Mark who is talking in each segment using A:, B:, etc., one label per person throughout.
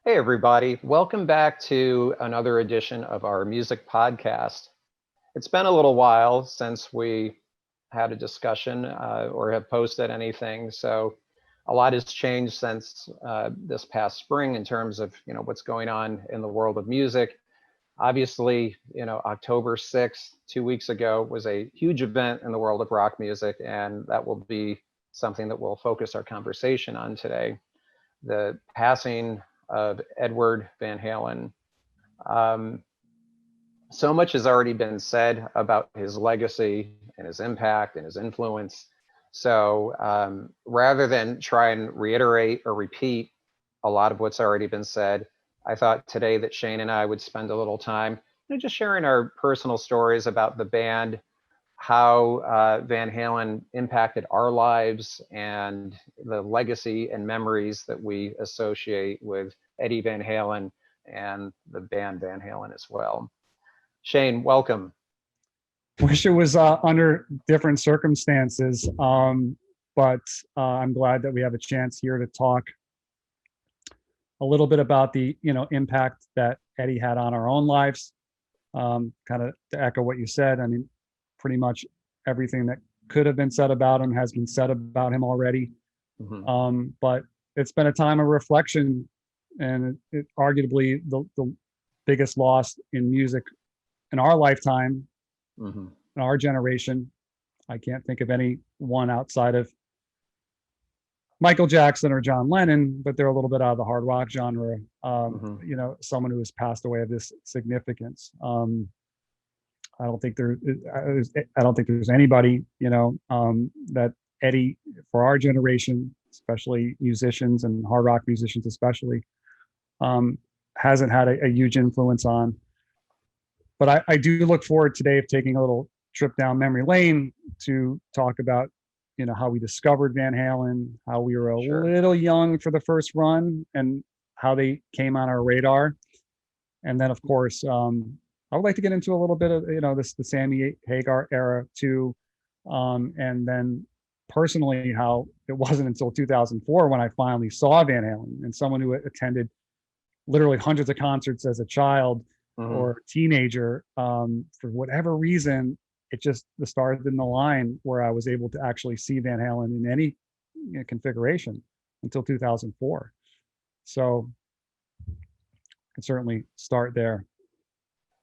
A: Hey, everybody. Welcome back to another edition of our music podcast. It's been a little while since we had a discussion or have posted anything. So a lot has changed since this past spring in terms of, what's going on in the world of music. Obviously, October 6th, 2 weeks ago, was a huge event in the world of rock music, and that will be something that we'll focus our conversation on today. The passing of Edward Van Halen. Um, so much has already been said about his legacy and his impact and his influence. So rather than try and reiterate or repeat a lot of what's already been said, I thought today that Shane and I would spend a little time just sharing our personal stories about the band, how Van Halen impacted our lives, and the legacy and memories that we associate with Eddie Van Halen and the band Van Halen as well. Shane, welcome.
B: Wish it was under different circumstances, but I'm glad that we have a chance here to talk a little bit about the impact that Eddie had on our own lives. Kind of to echo what you said, I mean, pretty much everything that could have been said about him has been said about him already. But it's been a time of reflection, and it arguably the biggest loss in music in our lifetime, in our generation. I can't think of anyone outside of Michael Jackson or John Lennon, but they're a little bit out of the hard rock genre. Someone who has passed away of this significance. I don't think there's anybody, that Eddie, for our generation, especially musicians and hard rock musicians especially, hasn't had a huge influence on. But I do look forward today of taking a little trip down memory lane to talk about, how we discovered Van Halen, how we were a little young for the first run, and how they came on our radar. And then, of course, I would like to get into a little bit of, the Sammy Hagar era too. And then personally, how it wasn't until 2004 when I finally saw Van Halen, and someone who attended literally hundreds of concerts as a child or teenager, for whatever reason, it just the stars didn't align where I was able to actually see Van Halen in any configuration until 2004. So I can certainly start there.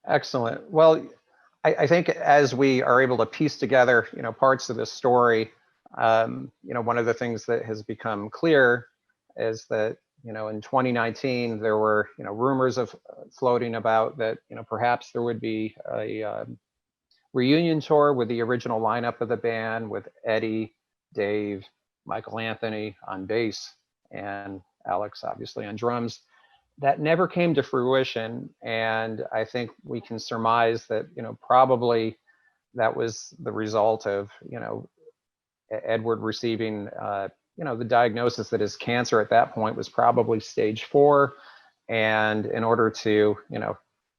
A: Excellent. Well, I think as we are able to piece together, parts of this story, one of the things that has become clear is that, in 2019, there were, rumors of floating about that, perhaps there would be a reunion tour with the original lineup of the band, with Eddie, Dave, Michael Anthony on bass, and Alex obviously on drums. That never came to fruition, and I think we can surmise that probably that was the result of Edward receiving the diagnosis that his cancer at that point was probably stage 4, and in order to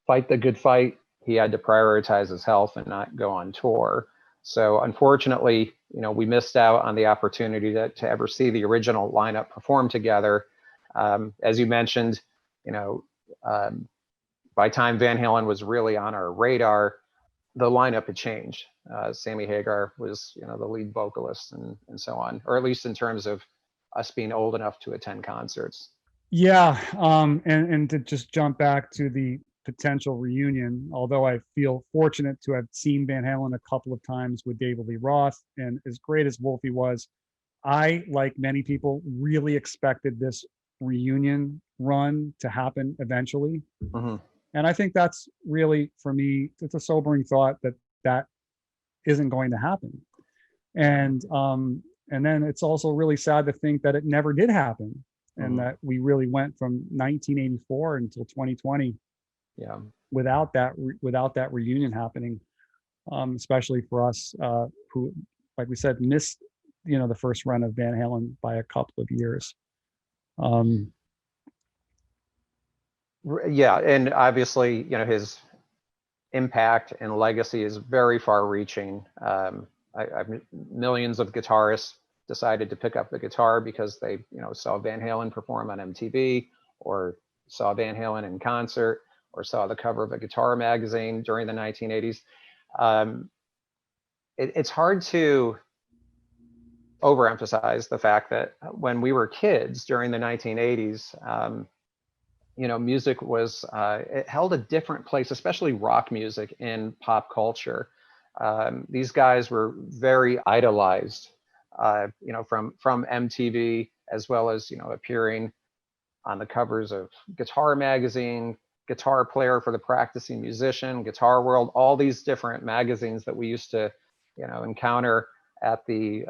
A: fight the good fight, he had to prioritize his health and not go on tour. So unfortunately, we missed out on the opportunity to ever see the original lineup perform together. As you mentioned, by time Van Halen was really on our radar, the lineup had changed. Sammy Hagar was, the lead vocalist and so on, or at least in terms of us being old enough to attend concerts.
B: Yeah, and to just jump back to the potential reunion, although I feel fortunate to have seen Van Halen a couple of times with David Lee Roth, and as great as Wilsey was, I, like many people, really expected this reunion run to happen eventually. And I think that's really, for me, it's a sobering thought that isn't going to happen. And then it's also really sad to think that it never did happen, and that we really went from 1984 until 2020 without that reunion happening, especially for us who, like we said, missed the first run of Van Halen by a couple of years.
A: Yeah, and obviously, his impact and legacy is very far-reaching. Millions of guitarists decided to pick up the guitar because they, saw Van Halen perform on MTV, or saw Van Halen in concert or saw the cover of a guitar magazine during the 1980s. It's hard to overemphasize the fact that when we were kids during the 1980s, music was, it held a different place, especially rock music in pop culture. These guys were very idolized, from MTV, as well as, appearing on the covers of Guitar Magazine, Guitar Player for the Practicing Musician, Guitar World, all these different magazines that we used to, encounter at the,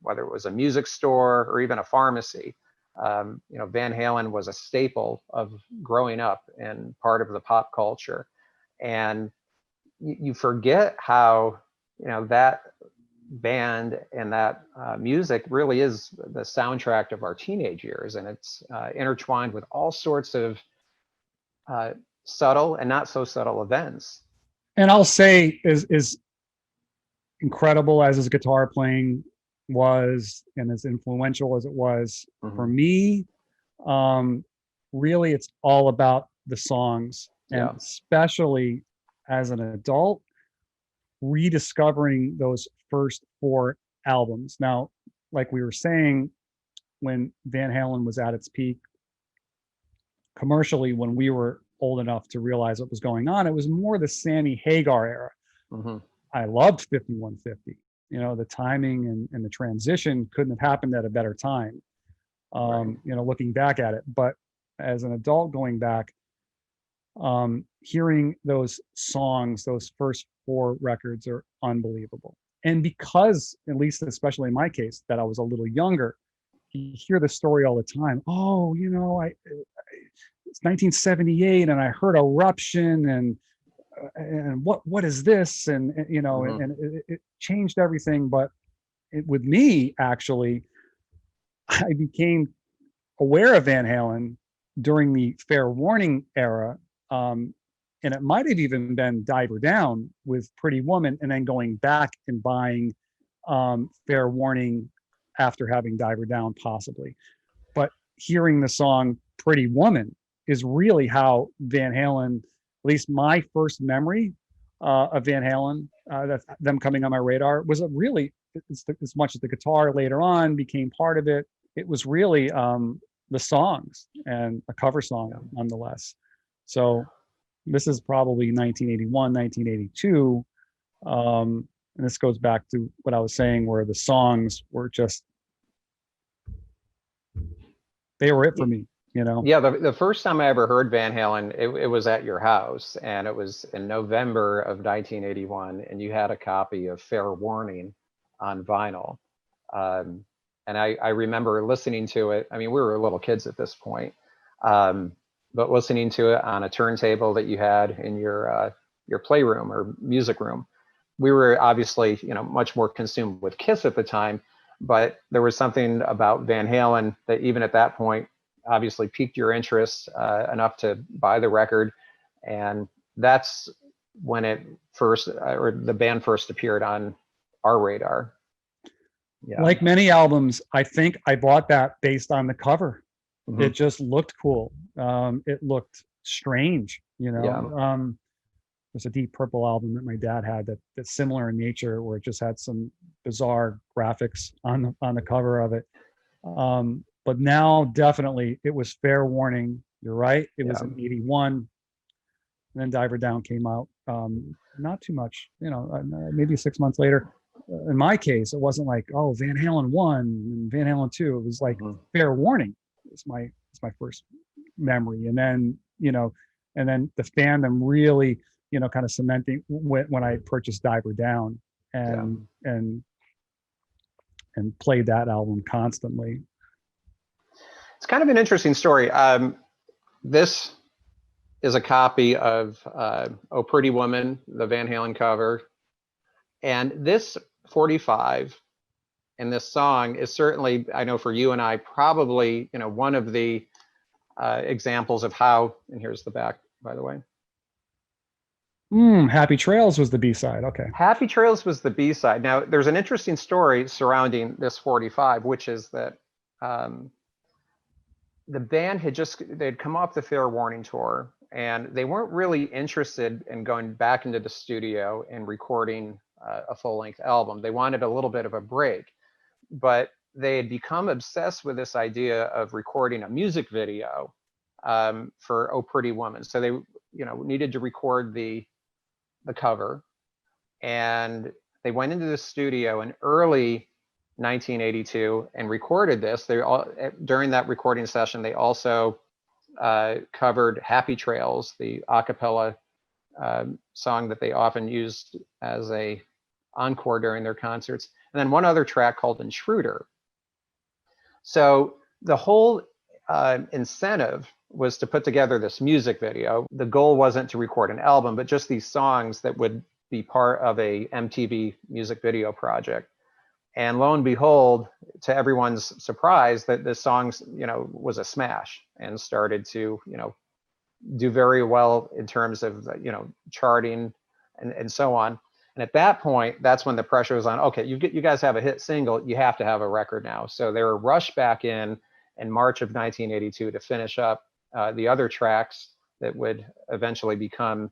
A: whether it was a music store or even a pharmacy. Van Halen was a staple of growing up and part of the pop culture. And you forget how, that band and that music really is the soundtrack of our teenage years. And it's intertwined with all sorts of subtle and not so subtle events.
B: And I'll say, is incredible as his guitar playing was and as influential as it was for me, really it's all about the songs, and especially as an adult, rediscovering those first 4 albums. Now, like we were saying, when Van Halen was at its peak commercially, when we were old enough to realize what was going on, it was more the Sammy Hagar era. I loved 5150. The timing and the transition couldn't have happened at a better time, looking back at it. But as an adult going back, hearing those songs, those first 4 records are unbelievable. And because, at least especially in my case, that I was a little younger, you hear the story all the time. Oh, it's 1978 and I heard Eruption and what is this? And it changed everything. But with me, actually, I became aware of Van Halen during the Fair Warning era. And it might have even been Diver Down with Pretty Woman, and then going back and buying Fair Warning after having Diver Down, possibly. But hearing the song Pretty Woman is really how Van Halen, at least my first memory of Van Halen, that's them coming on my radar, was as much as the guitar later on became part of it. It was really the songs and a cover song nonetheless. So this is probably 1981, 1982. And this goes back to what I was saying, where the songs were just, they were it for me.
A: Yeah, the first time I ever heard Van Halen, it was at your house, and it was in November of 1981, and you had a copy of Fair Warning on vinyl. And I remember listening to it. I mean, we were little kids at this point, but listening to it on a turntable that you had in your playroom or music room. We were obviously, much more consumed with Kiss at the time, but there was something about Van Halen that even at that point obviously piqued your interest enough to buy the record. And that's when it first, or the band first appeared on our radar. Yeah.
B: Like many albums, I think I bought that based on the cover. It just looked cool. It looked strange, There's a Deep Purple album that my dad had that's similar in nature, where it just had some bizarre graphics on the cover of it. But now, definitely, it was Fair Warning. You're right. It was in 81. And then Diver Down came out. Not too much, maybe 6 months later. In my case, it wasn't like, oh, Van Halen 1 and Van Halen 2. It was like Fair Warning. It's my first memory. And then, and then the fandom really, kind of cementing when I purchased Diver Down and played that album constantly.
A: It's kind of an interesting story. This is a copy of Oh Pretty Woman, the Van Halen cover. And this 45 and this song is certainly, I know for you and I, probably, one of the examples of how, and here's the back, by the way.
B: Happy Trails was the B-side. Okay.
A: Happy Trails was the B-side. Now, there's an interesting story surrounding this 45, which is that the band they'd come off the Fair Warning tour, and they weren't really interested in going back into the studio and recording a full-length album. They wanted a little bit of a break, but they had become obsessed with this idea of recording a music video for "Oh Pretty Woman." So they, needed to record the cover, and they went into the studio in early 1982 and recorded this. During that recording session, they also covered "Happy Trails," the a cappella song that they often used as a encore during their concerts, and then one other track called "Intruder." So the whole incentive was to put together this music video. The goal wasn't to record an album, but just these songs that would be part of a MTV music video project. And lo and behold, to everyone's surprise, that this song, was a smash and started to, do very well in terms of, charting and so on. And at that point, that's when the pressure was on. Okay, you guys have a hit single, you have to have a record now. So they were rushed back in March of 1982 to finish up the other tracks that would eventually become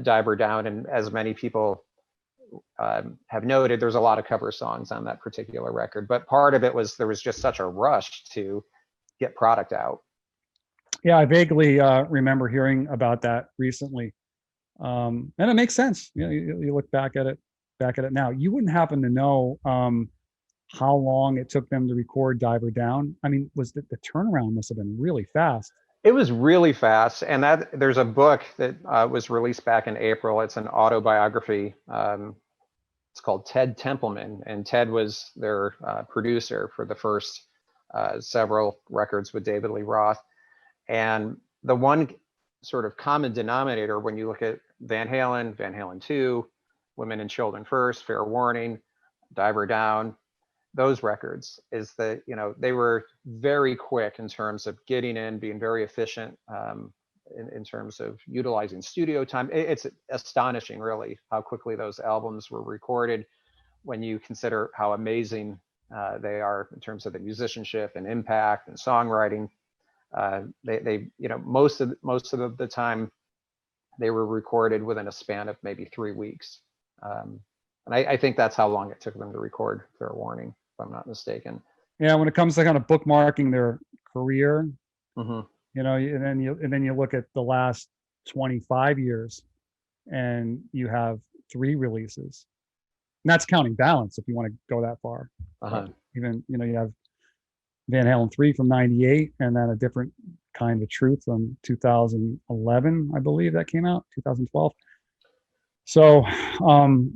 A: Diver Down. And as many people have noted, there's a lot of cover songs on that particular record. But part of it was there was just such a rush to get product out.
B: Yeah, I vaguely remember hearing about that recently, and it makes sense. You look back at it now. You wouldn't happen to know how long it took them to record Diver Down? I mean, was the turnaround must have been really fast.
A: It was really fast, and there's a book that was released back in April. It's an autobiography. It's called Ted Templeman, and Ted was their producer for the first several records with David Lee Roth. And the one sort of common denominator when you look at Van Halen, Van Halen 2, Women and Children First, Fair Warning, Diver Down, those records, is that they were very quick in terms of getting in, being very efficient in terms of utilizing studio time. It's astonishing, really, how quickly those albums were recorded when you consider how amazing they are in terms of the musicianship and impact and songwriting. They most of the time they were recorded within a span of maybe 3 weeks. And I think that's how long it took them to record Fair Warning, if I'm not mistaken.
B: Yeah, when it comes to kind of bookmarking their career,
A: Mm-hmm.
B: and then you look at the last 25 years, and you have 3 releases. And that's counting Balance, if you want to go that far.
A: Uh-huh.
B: Even you have Van Halen 3 from '98, and then A Different Kind of Truth from 2011, I believe that came out, 2012. So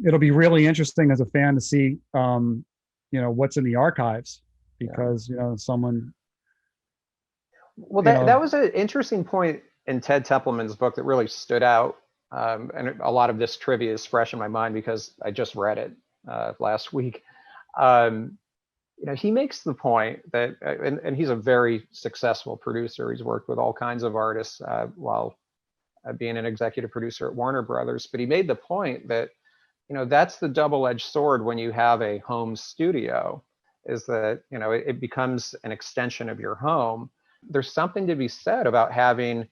B: it'll be really interesting as a fan to see, what's in the archives, because someone.
A: Well, that was an interesting point in Ted Templeman's book that really stood out, and a lot of this trivia is fresh in my mind because I just read it last week. He makes the point that, and he's a very successful producer. He's worked with all kinds of artists while being an executive producer at Warner Brothers. But he made the point that, that's the double-edged sword when you have a home studio, is that, it becomes an extension of your home. There's something to be said about having,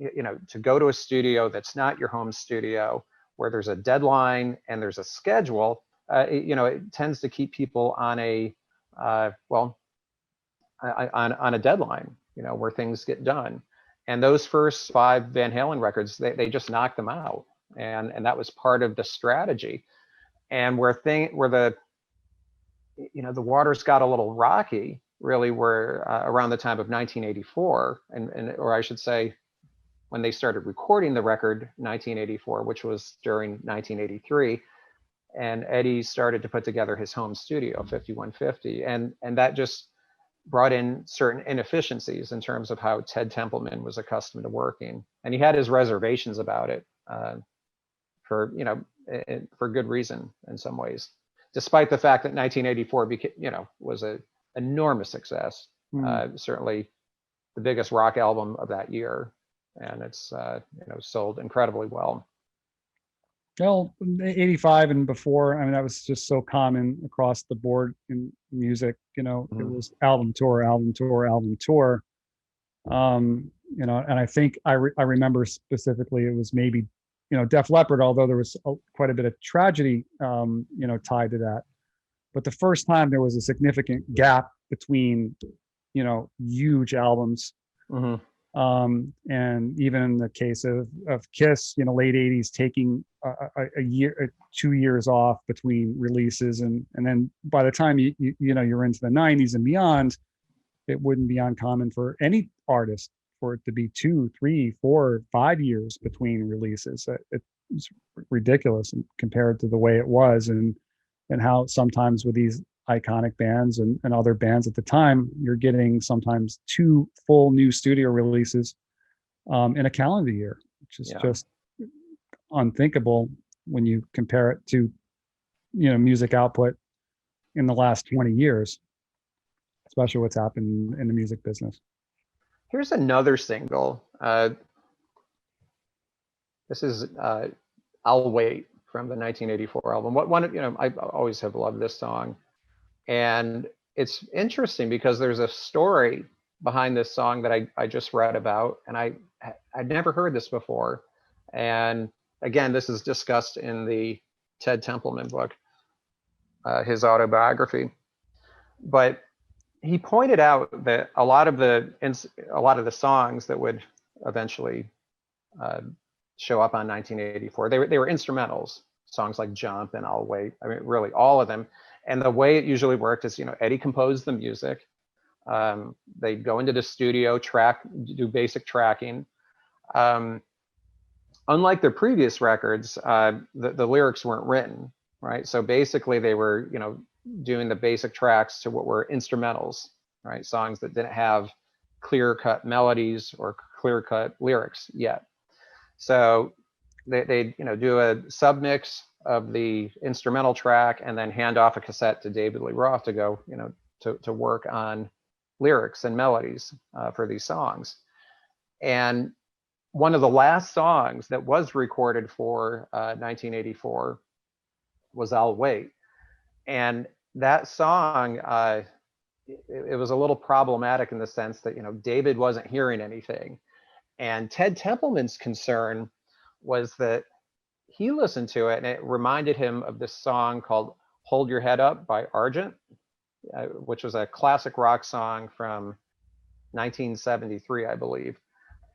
A: to go to a studio that's not your home studio, where there's a deadline and there's a schedule. It tends to keep people on a on a deadline, where things get done. And those first 5 Van Halen records, they just knocked them out, and that was part of the strategy. And where the waters got a little rocky, really, were around the time of 1984, or I should say, when they started recording the record, 1984, which was during 1983. And Eddie started to put together his home studio, 5150, and that just brought in certain inefficiencies in terms of how Ted Templeman was accustomed to working, and he had his reservations about it for good reason in some ways, despite the fact that 1984 was an enormous success, certainly the biggest rock album of that year, and it's sold incredibly well.
B: Well, 85 and before, I mean, that was just so common across the board in music. It was album tour, album tour, album tour. And I think I remember specifically it was maybe, Def Leppard, although there was quite a bit of tragedy, tied to that. But the first time there was a significant gap between, huge albums.
A: Hmm.
B: And even in the case of Kiss, late 80s, taking a year, 2 years off between releases. And then by the time you're into the 90s and beyond, it wouldn't be uncommon for any artist for it to be 2, 3, 4, 5 years between releases. It's ridiculous compared to the way it was, and how sometimes with these iconic bands and other bands at the time, you're getting sometimes 2 full new studio releases in a calendar year, which is just unthinkable when you compare it to music output in the last 20 years, especially what's happened in the music business.
A: Here's another single. This is I'll Wait from the 1984 album. I always have loved this song. And it's interesting because there's a story behind this song that I just read about, and I'd never heard this before. And again, this is discussed in the Ted Templeman book, his autobiography. But he pointed out that a lot of the songs that would eventually show up on 1984, they were instrumentals, songs like Jump and I'll Wait. I mean, really all of them. And the way it usually worked is, Eddie composed the music. They'd go into the studio, do basic tracking. Unlike their previous records, the lyrics weren't written, right? So basically they were, doing the basic tracks to what were instrumentals, right? Songs that didn't have clear-cut melodies or clear-cut lyrics yet. So they'd do a submix of the instrumental track and then hand off a cassette to David Lee Roth to go, to work on lyrics and melodies for these songs. And one of the last songs that was recorded for 1984 was I'll Wait. And that song, it was a little problematic in the sense that, David wasn't hearing anything. And Ted Templeman's concern was that he listened to it and it reminded him of this song called Hold Your Head Up by Argent, which was a classic rock song from 1973, I believe.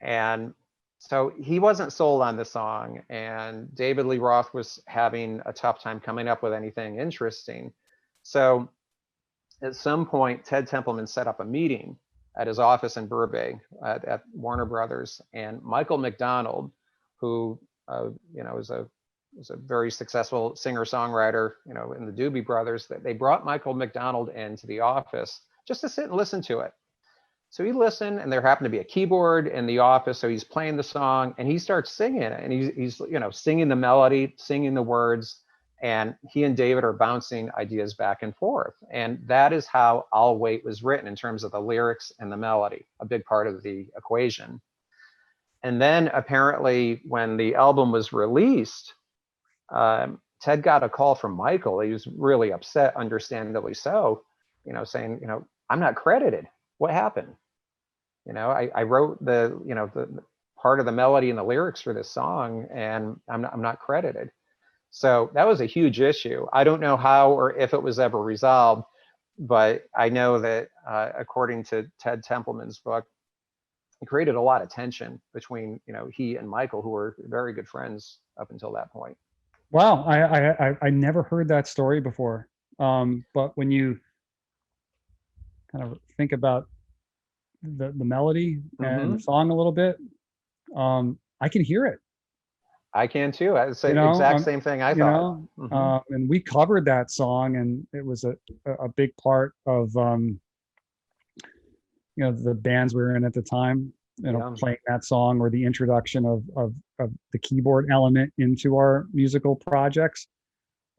A: And so he wasn't sold on the song, and David Lee Roth was having a tough time coming up with anything interesting. So at some point, Ted Templeman set up a meeting at his office in Burbank at Warner Brothers, and Michael McDonald, who was a very successful singer-songwriter, in the Doobie Brothers, that they brought Michael McDonald into the office just to sit and listen to it. So he listened, and there happened to be a keyboard in the office, so he's playing the song, and he starts singing it, and he's singing the melody, singing the words, and he and David are bouncing ideas back and forth. And that is how I'll Wait was written in terms of the lyrics and the melody, a big part of the equation. And then apparently when the album was released, Ted got a call from Michael. He was really upset, understandably so, saying, I'm not credited. What happened? I wrote the part of the melody and the lyrics for this song, and I'm not credited. So that was a huge issue. I don't know how or if it was ever resolved, but I know that according to Ted Templeman's book, it created a lot of tension between he and Michael, who were very good friends up until that point.
B: Wow, I never heard that story before. But when you kind of think about the melody and the song a little bit, I can hear it.
A: I can too. I say the exact same thing I thought.
B: And we covered that song, and it was a big part of the bands we were in at the time. Playing that song, or the introduction of the keyboard element into our musical projects,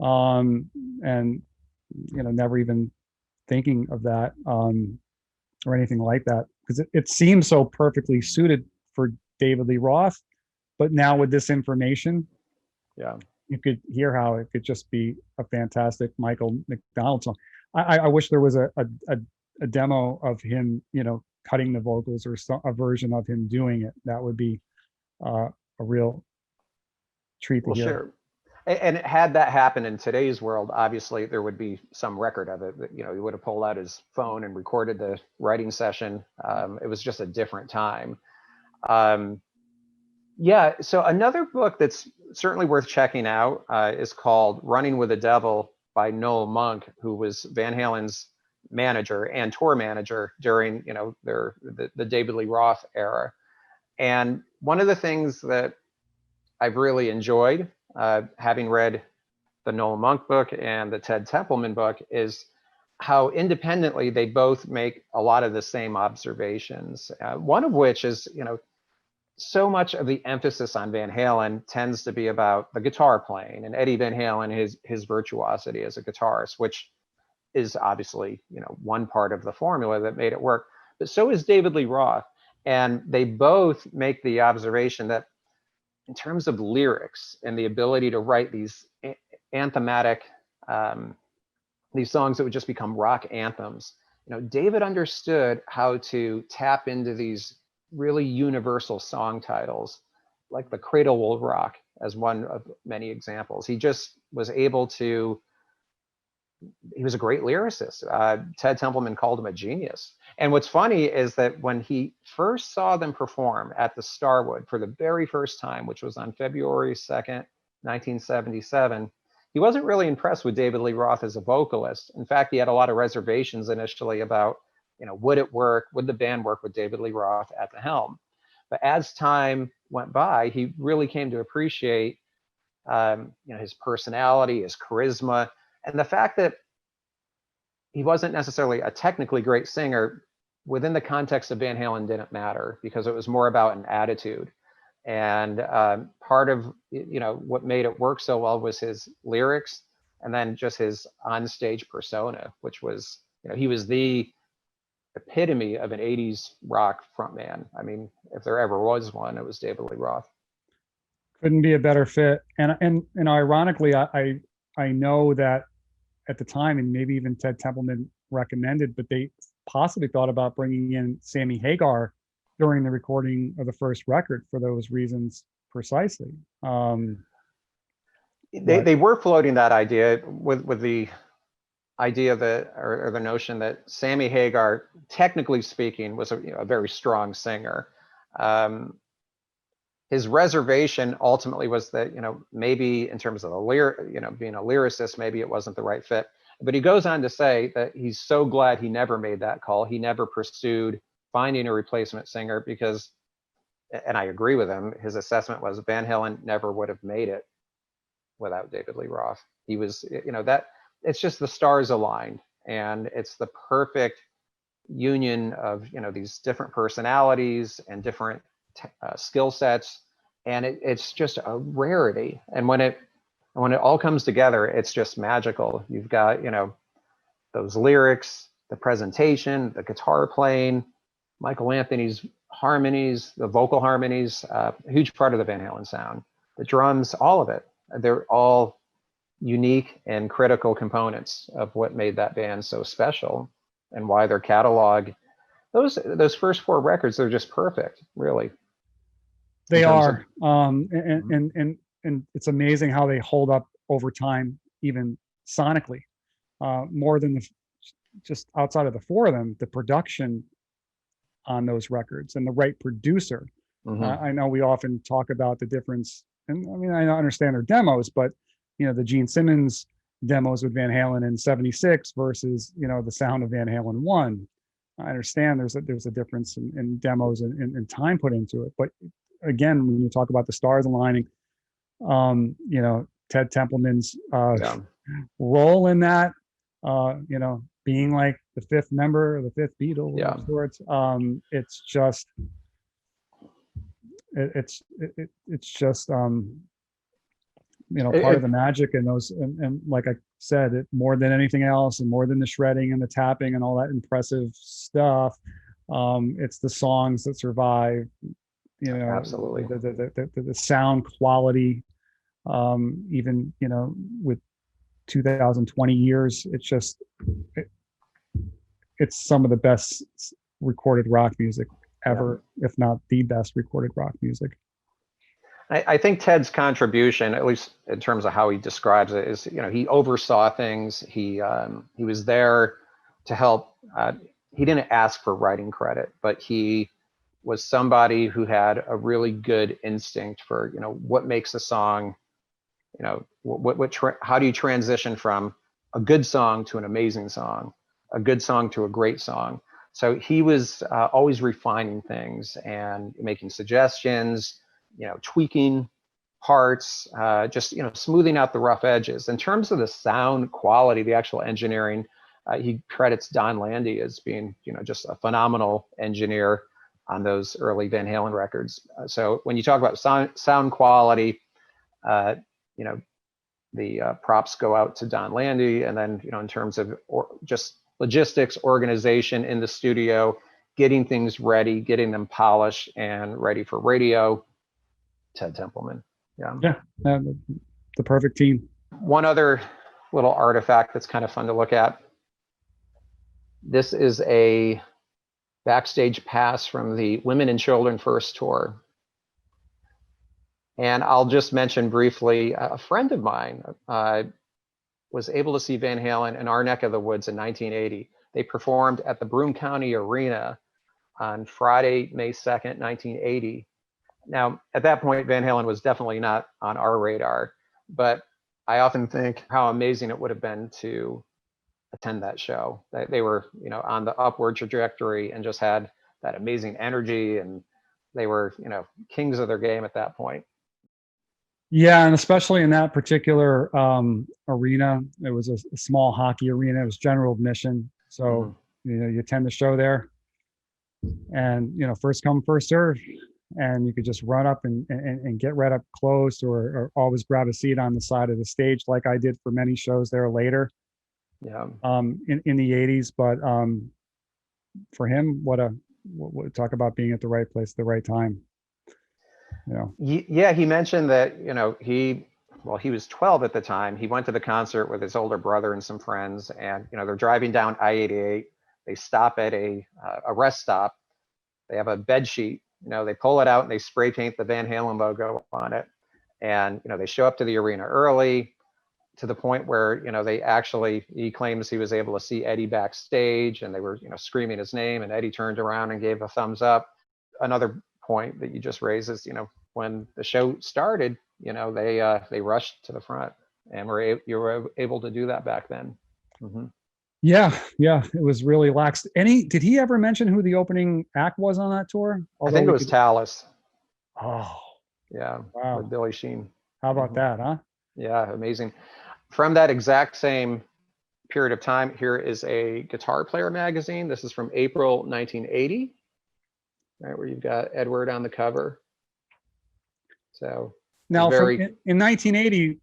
B: and never even thinking of that or anything like that, because it seems so perfectly suited for David Lee Roth. But now with this information, you could hear how it could just be a fantastic Michael McDonald song. I wish there was a demo of him, cutting the vocals or a version of him doing it. That would be a real treat to
A: Well,
B: hear.
A: sure. And had that happened in today's world, obviously there would be some record of it. You know, he would have pulled out his phone and recorded the writing session. It was just a different time. Yeah. So another book that's certainly worth checking out is called Running with the Devil by Noel Monk, who was Van Halen's manager and tour manager during, you know, the David Lee Roth era. And one of the things that I've really enjoyed, having read the Noel Monk book and the Ted Templeman book, is how independently they both make a lot of the same observations. One of which is, you know, so much of the emphasis on Van Halen tends to be about the guitar playing and Eddie Van Halen, his virtuosity as a guitarist, which is obviously, you know, one part of the formula that made it work. But so is David Lee Roth. And they both make the observation that in terms of lyrics and the ability to write these anthematic, these songs that would just become rock anthems, you know, David understood how to tap into these really universal song titles, like The Cradle Will Rock as one of many examples. He just was able to, he was a great lyricist. Ted Templeman called him a genius. And what's funny is that when he first saw them perform at the Starwood for the very first time, which was on February 2nd, 1977, he wasn't really impressed with David Lee Roth as a vocalist. In fact, he had a lot of reservations initially about, you know, would it work? Would the band work with David Lee Roth at the helm? But as time went by, he really came to appreciate, you know, his personality, his charisma, and the fact that he wasn't necessarily a technically great singer within the context of Van Halen didn't matter, because it was more about an attitude. And part of, you know, what made it work so well was his lyrics, and then just his onstage persona, which was, you know, he was the epitome of an 80s rock frontman. I mean, if there ever was one, it was David Lee Roth.
B: Couldn't be a better fit. And ironically, I know that at the time, and maybe even Ted Templeman recommended, but they possibly thought about bringing in Sammy Hagar during the recording of the first record for those reasons precisely.
A: They were floating that idea with the idea that, or the notion that Sammy Hagar, technically speaking, was a very strong singer. His reservation ultimately was that, you know, maybe in terms of being a lyricist, maybe it wasn't the right fit. But he goes on to say that he's so glad he never made that call. He never pursued finding a replacement singer because, and I agree with him, his assessment was Van Halen never would have made it without David Lee Roth. He was, you know, that it's just the stars aligned, and it's the perfect union of, you know, these different personalities and different skill sets, and it's just a rarity. And when it all comes together, it's just magical. You've got, you know, those lyrics, the presentation, the guitar playing, Michael Anthony's harmonies, the vocal harmonies, a huge part of the Van Halen sound, the drums, all of it. They're all unique and critical components of what made that band so special, and why their catalog, those first four records, they're just perfect, really.
B: They are, and it's amazing how they hold up over time, even sonically, more than just outside of the four of them, the production on those records and the right producer. I know we often talk about the difference, and I mean, I understand their demos, but, you know, the Gene Simmons demos with Van Halen in '76 versus, you know, the sound of Van Halen 1. I understand there's a difference in demos and time put into it, but again, when you talk about the stars aligning, you know, Ted Templeman's role in that, you know, being like the fifth member or the fifth Beatle of sorts, it's just, it's just, you know, part of the magic, and those, and like I said, it more than anything else, and more than the shredding and the tapping and all that impressive stuff, it's the songs that survive. You know,
A: absolutely,
B: the sound quality, even, you know, with 2020 years, it's just, it's some of the best recorded rock music ever, if not the best recorded rock music.
A: I think Ted's contribution, at least in terms of how he describes it, is, he oversaw things. He was there to help. He didn't ask for writing credit, but he was somebody who had a really good instinct for, what makes a song, how do you transition from a good song to an amazing song, a good song to a great song. So he was always refining things and making suggestions, tweaking parts, just, smoothing out the rough edges. In terms of the sound quality, the actual engineering, he credits Don Landy as being, just a phenomenal engineer on those early Van Halen records. So when you talk about sound quality, the props go out to Don Landy. And then, in terms of just logistics, organization in the studio, getting things ready, getting them polished and ready for radio, Ted Templeman.
B: Yeah, the perfect team.
A: One other little artifact that's kind of fun to look at. This is a backstage pass from the Women and Children First tour. And I'll just mention briefly, a friend of mine was able to see Van Halen in our neck of the woods in 1980. They performed at the Broome County Arena on Friday, May 2nd, 1980. Now, at that point, Van Halen was definitely not on our radar, but I often think how amazing it would have been to attend that show. They were, on the upward trajectory and just had that amazing energy, and they were, kings of their game at that point.
B: Yeah, and especially in that particular arena, it was a small hockey arena. It was general admission, so you attend the show there, and first come, first serve, and you could just run up and get right up close, or always grab a seat on the side of the stage, like I did for many shows there later.
A: Yeah.
B: In the 80s, but for him, what talk about being at the right place at the right time.
A: Yeah, he mentioned that, he was 12 at the time. He went to the concert with his older brother and some friends, and, they're driving down I-88. They stop at a rest stop. They have a bed sheet, they pull it out and they spray paint the Van Halen logo on it. And, they show up to the arena early, to the point where, he claims he was able to see Eddie backstage, and they were, screaming his name, and Eddie turned around and gave a thumbs up. Another point that you just raised is, when the show started, they rushed to the front, and you were able to do that back then. Mm-hmm.
B: Yeah, it was really lax. Did he ever mention who the opening act was on that tour?
A: Although I think it was Tallis.
B: Oh,
A: yeah,
B: wow.
A: with Billy Sheen.
B: How about that, huh?
A: Yeah, amazing. From that exact same period of time, here is a Guitar Player magazine. This is from April 1980, right, where you've got Edward on the cover. So
B: now, in 1980,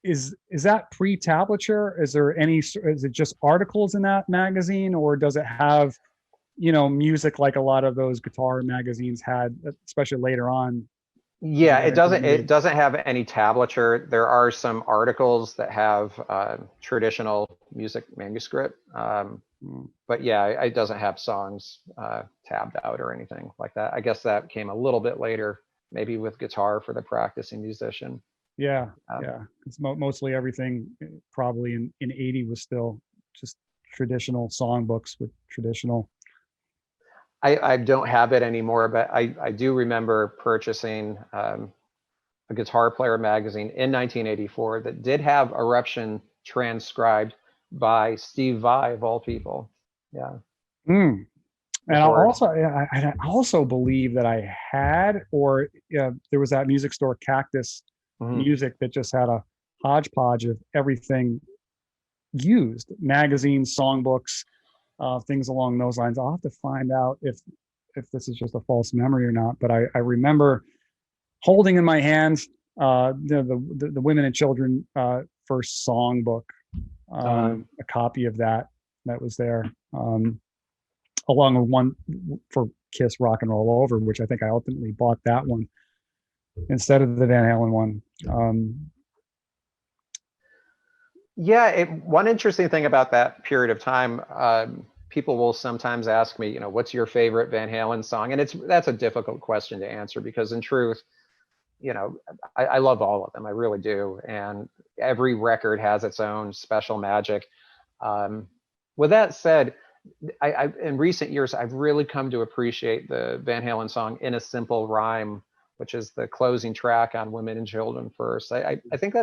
B: is that pre-tablature? Is it just articles in that magazine, or does it have, music like a lot of those guitar magazines had, especially later on?
A: Yeah, it doesn't have any tablature. There are some articles that have traditional music manuscript, but yeah, it doesn't have songs tabbed out or anything like that. I guess that came a little bit later, maybe with guitar for the practicing musician.
B: Yeah. It's mostly everything probably in 80 was still just traditional songbooks with traditional.
A: I don't have it anymore, but I do remember purchasing a Guitar Player magazine in 1984 that did have Eruption transcribed by Steve Vai, of all people. Yeah.
B: And I also believe that I had, or there was that music store Cactus Music that just had a hodgepodge of everything used, magazines, songbooks, things along those lines. I'll have to find out if this is just a false memory or not, but I remember holding in my hands the Women and Children first songbook, a copy of that was there, along with one for Kiss Rock and Roll Over, which I think I ultimately bought that one instead of the Van Halen one.
A: Yeah, one interesting thing about that period of time, people will sometimes ask me, what's your favorite Van Halen song? And that's a difficult question to answer because in truth, I love all of them. I really do. And every record has its own special magic. With that said, I in recent years, I've really come to appreciate the Van Halen song In a Simple Rhyme, which is the closing track on Women and Children First. I think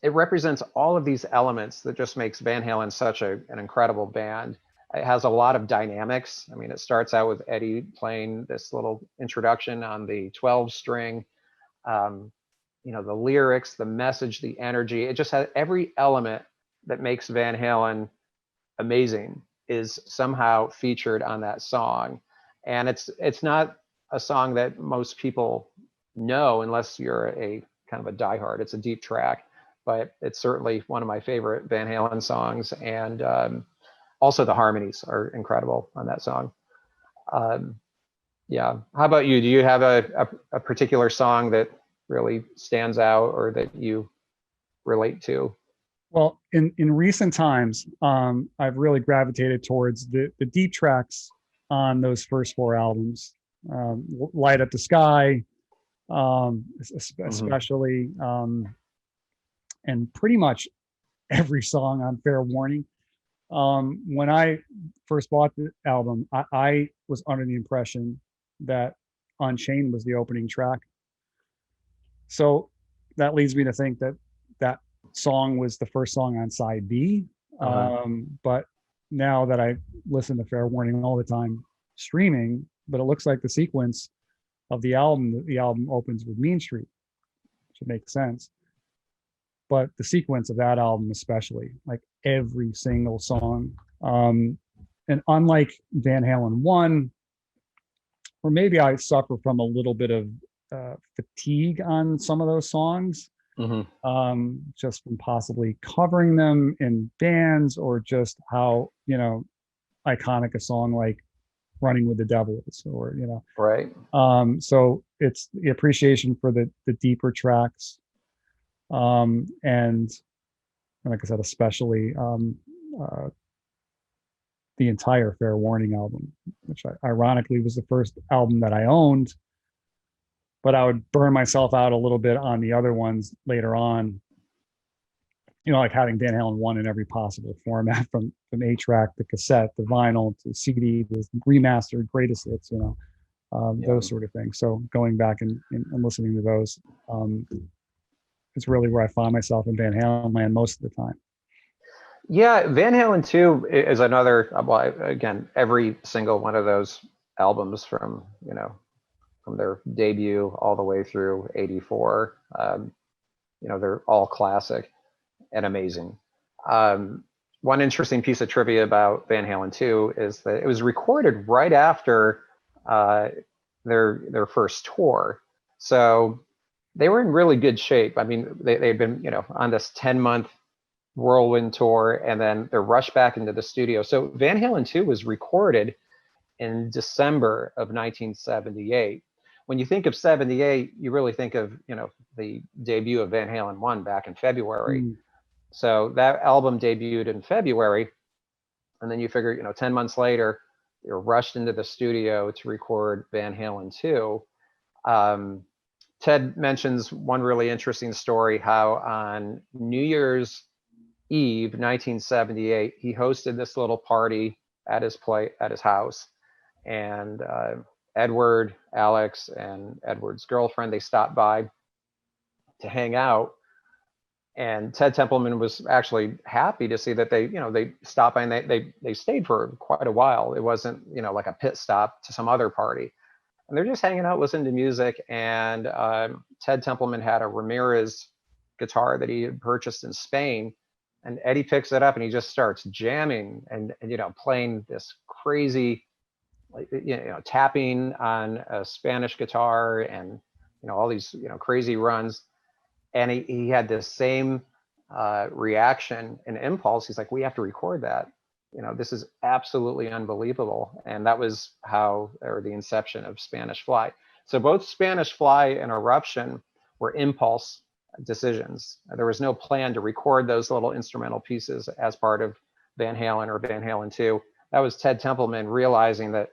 A: it represents all of these elements that just makes Van Halen such an incredible band. It has a lot of dynamics. I mean, it starts out with Eddie playing this little introduction on the 12 string. The lyrics, the message, the energy, it just has every element that makes Van Halen amazing is somehow featured on that song. And it's not a song that most people know unless you're a kind of a diehard. It's a deep track, but it's certainly one of my favorite Van Halen songs. And also the harmonies are incredible on that song. Yeah. How about you? Do you have a particular song that really stands out or that you relate to?
B: Well, in recent times, I've really gravitated towards the deep tracks on those first four albums. Light Up the Sky, especially, and pretty much every song on Fair Warning. When I first bought the album, I was under the impression that Unchained was the opening track. So that leads me to think that that song was the first song on side B. But now that I listen to Fair Warning all the time streaming, but it looks like the sequence of the album opens with Mean Street, which makes sense. But the sequence of that album, especially, like every single song, and unlike Van Halen 1, or maybe I suffer from a little bit of fatigue on some of those songs, just from possibly covering them in bands or just how iconic a song like Running with the Devil is, or
A: Right.
B: So it's the appreciation for the deeper tracks, and like I said, especially the entire Fair Warning album, which ironically was the first album that I owned, but I would burn myself out a little bit on the other ones later on, like having Van Halen 1 in every possible format, from 8-track, the cassette, the vinyl, to CD, the remastered greatest hits, those sort of things. So going back and listening to those, it's really where I find myself in Van Halen land most of the time.
A: Yeah, Van Halen 2 is another, well, again, every single one of those albums from their debut all the way through 84, they're all classic and amazing. One interesting piece of trivia about Van Halen 2 is that it was recorded right after their first tour. So they were in really good shape. I mean, they'd been, on this 10-month whirlwind tour, and then they're rushed back into the studio. So Van Halen 2 was recorded in December of 1978. When you think of 78, you really think of, the debut of Van Halen 1 back in February. So that album debuted in February, and then you figure, 10 months later, you're rushed into the studio to record Van Halen 2. Ted mentions one really interesting story, how on New Year's Eve 1978, he hosted this little party at his house, and Edward, Alex, and Edward's girlfriend, they stopped by to hang out. And Ted Templeman was actually happy to see that they stopped by, and they stayed for quite a while. It wasn't, like a pit stop to some other party. And they're just hanging out, listening to music. And Ted Templeman had a Ramirez guitar that he had purchased in Spain. And Eddie picks it up and he just starts jamming and playing this crazy, tapping on a Spanish guitar, and all these crazy runs. And he had this same reaction and impulse. He's like, we have to record that. This is absolutely unbelievable. And that was the inception of Spanish Fly. So both Spanish Fly and Eruption were impulse decisions. There was no plan to record those little instrumental pieces as part of Van Halen or Van Halen 2. That was Ted Templeman realizing that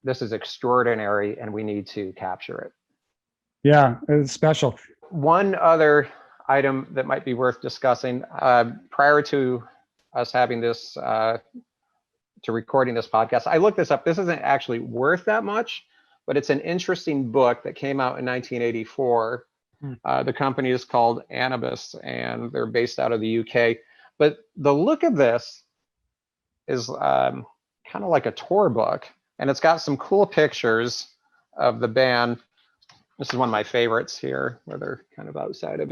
A: this is extraordinary and we need to capture it.
B: Yeah, it's special.
A: One other item that might be worth discussing, prior to us having this, to recording this podcast, I looked this up. This isn't actually worth that much, but it's an interesting book that came out in 1984. The company is called Anubis, and they're based out of the UK. But the look of this is kind of like a tour book, and it's got some cool pictures of the band. This is one of my favorites here, where they're kind of outside of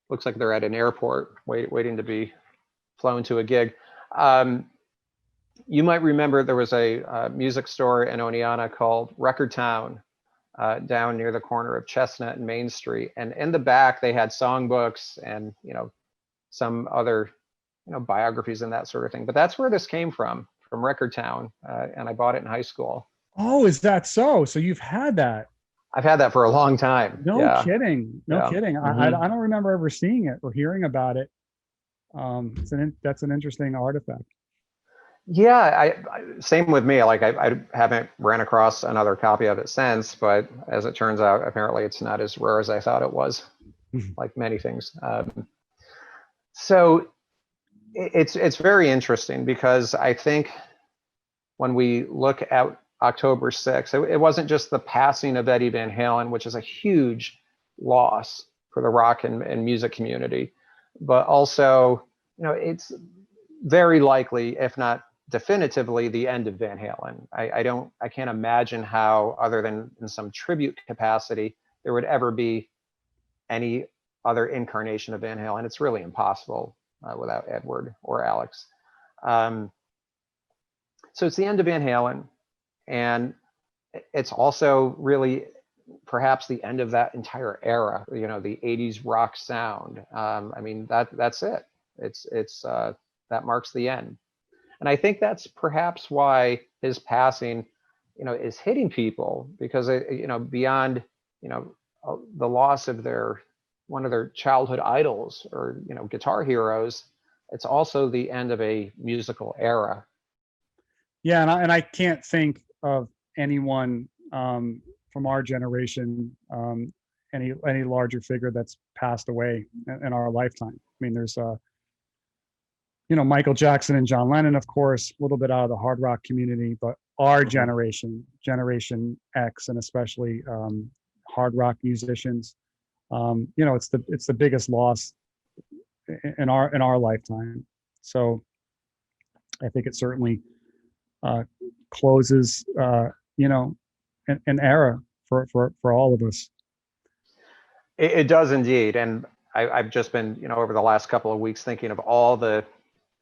A: looks like they're at an airport waiting to be flown to a gig. You might remember there was a music store in Oneonta called Record Town, down near the corner of Chestnut and Main Street. And in the back, they had songbooks and, some other, biographies and that sort of thing. But that's where this came from Record Town. And I bought it in high school.
B: Oh, is that so? So you've had that?
A: I've had that for a long time.
B: No kidding. No kidding.
A: Mm-hmm.
B: I don't remember ever seeing it or hearing about it. That's an interesting artifact.
A: Yeah, same with me. Like I haven't ran across another copy of it since, but as it turns out, apparently it's not as rare as I thought it was, like many things. So it's very interesting because I think when we look at October 6th, it wasn't just the passing of Eddie Van Halen, which is a huge loss for the rock and music community, but also, it's very likely, if not definitively, the end of Van Halen. I can't imagine how, other than in some tribute capacity, there would ever be any other incarnation of Van Halen. It's really impossible without Edward or Alex. So it's the end of Van Halen, and it's also really perhaps the end of that entire era, the 80s rock sound. That's it. It's that marks the end. And I think that's perhaps why his passing, is hitting people, because beyond, the loss of one of their childhood idols or, guitar heroes, it's also the end of a musical era.
B: Yeah, and I can't think of anyone from our generation, any larger figure that's passed away in our lifetime. I mean, there's Michael Jackson and John Lennon, of course, a little bit out of the hard rock community, but our generation, Generation X, and especially hard rock musicians, it's the biggest loss in our lifetime. So I think it certainly closes, an era for all of us.
A: It does indeed, and I've just been, over the last couple of weeks thinking of all the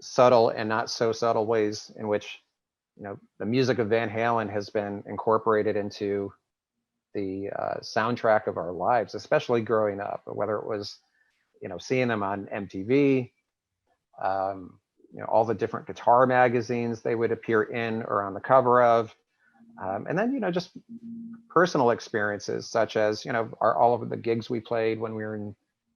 A: subtle and not so subtle ways in which, the music of Van Halen has been incorporated into the soundtrack of our lives, especially growing up, whether it was, seeing them on MTV, all the different guitar magazines they would appear in or on the cover of. And then, just personal experiences such as, all of the gigs we played when we were in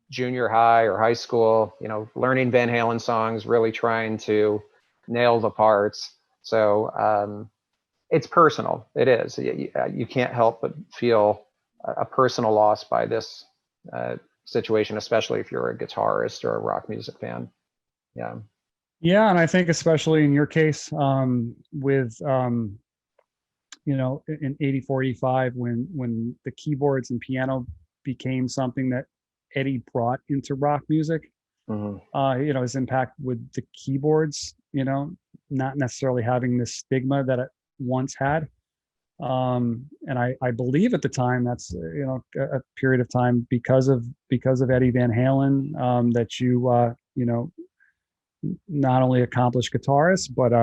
A: junior high or high school, learning Van Halen songs, really trying to nail the parts. So it's personal. It is. You can't help but feel a personal loss by this situation, especially if you're a guitarist or a rock music fan. Yeah.
B: Yeah, and I think especially in your case, with in 84, 85, when the keyboards and piano became something that Eddie brought into rock music, his impact with the keyboards, not necessarily having the stigma that it once had. And I believe at the time that's, a period of time because of Eddie Van Halen, that you, not only accomplished guitarist, but,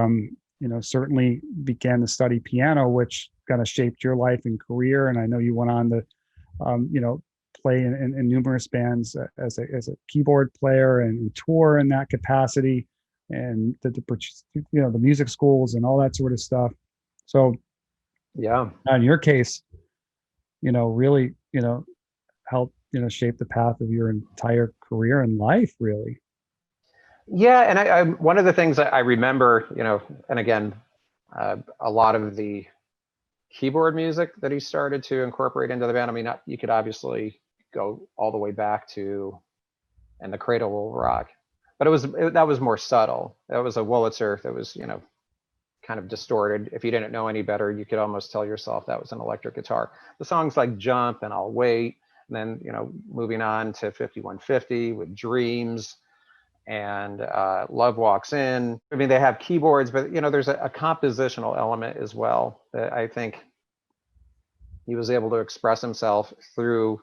B: certainly began to study piano, which kind of shaped your life and career. And I know you went on to, play in numerous bands as a keyboard player and tour in that capacity, and the music schools and all that sort of stuff. So yeah, in your case, really, helped shaped the path of your entire career and life, really.
A: Yeah, and I one of the things that I remember, and again, a lot of the keyboard music that he started to incorporate into the band. I mean, you could obviously go all the way back to "And the Cradle Will Rock," but that was more subtle. That was a Wurlitzer that was, kind of distorted. If you didn't know any better, you could almost tell yourself that was an electric guitar. The songs like "Jump" and "I'll Wait," and then moving on to 5150 with "Dreams" and "Love Walks In." I mean, they have keyboards, but there's a compositional element as well that I think he was able to express himself through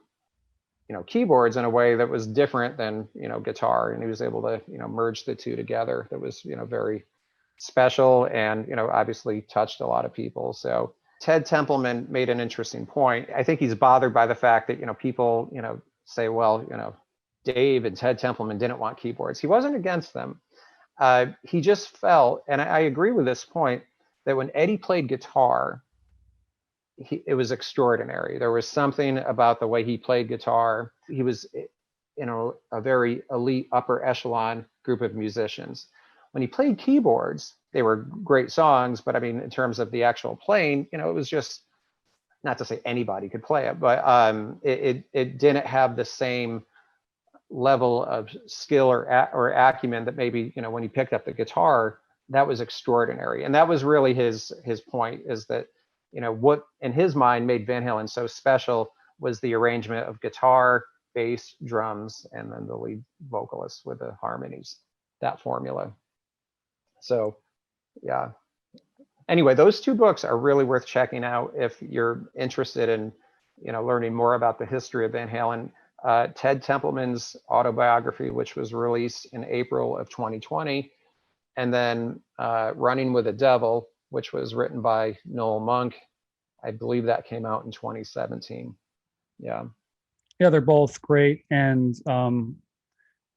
A: keyboards in a way that was different than guitar, and he was able to merge the two together. That was very special, and obviously touched a lot of people. So Ted Templeman made an interesting point. I think he's bothered by the fact that people say, well, Dave and Ted Templeman didn't want keyboards. He wasn't against them. He just felt, and I agree with this point, that when Eddie played guitar, it was extraordinary. There was something about the way he played guitar. He was in a very elite upper echelon group of musicians. When he played keyboards, they were great songs, but I mean, in terms of the actual playing, it was just, not to say anybody could play it, but it didn't have the same level of skill or acumen that maybe when he picked up the guitar, that was extraordinary. And that was really his point, is that what in his mind made Van Halen so special was the arrangement of guitar, bass, drums, and then the lead vocalist with the harmonies, that formula. So yeah, anyway, those two books are really worth checking out if you're interested in learning more about the history of Van Halen. Ted Templeman's autobiography, which was released in April of 2020, and then Running with the Devil, which was written by Noel Monk. I believe that came out in 2017. Yeah,
B: they're both great, and I'm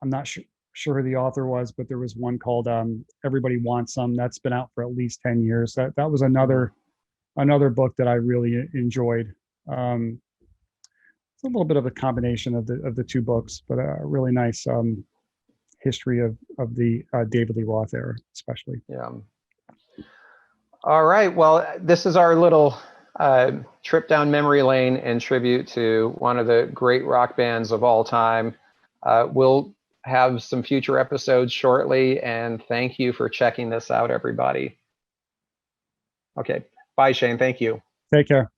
B: not sure who the author was, but there was one called Everybody Wants Some that's been out for at least 10 years. That was another book that I really enjoyed. It's a little bit of a combination of the two books, but a really nice history of the David Lee Roth era, especially.
A: Yeah. All right. Well, this is our little trip down memory lane in tribute to one of the great rock bands of all time. We'll have some future episodes shortly, and thank you for checking this out, everybody. Okay. Bye, Shane. Thank you.
B: Take care.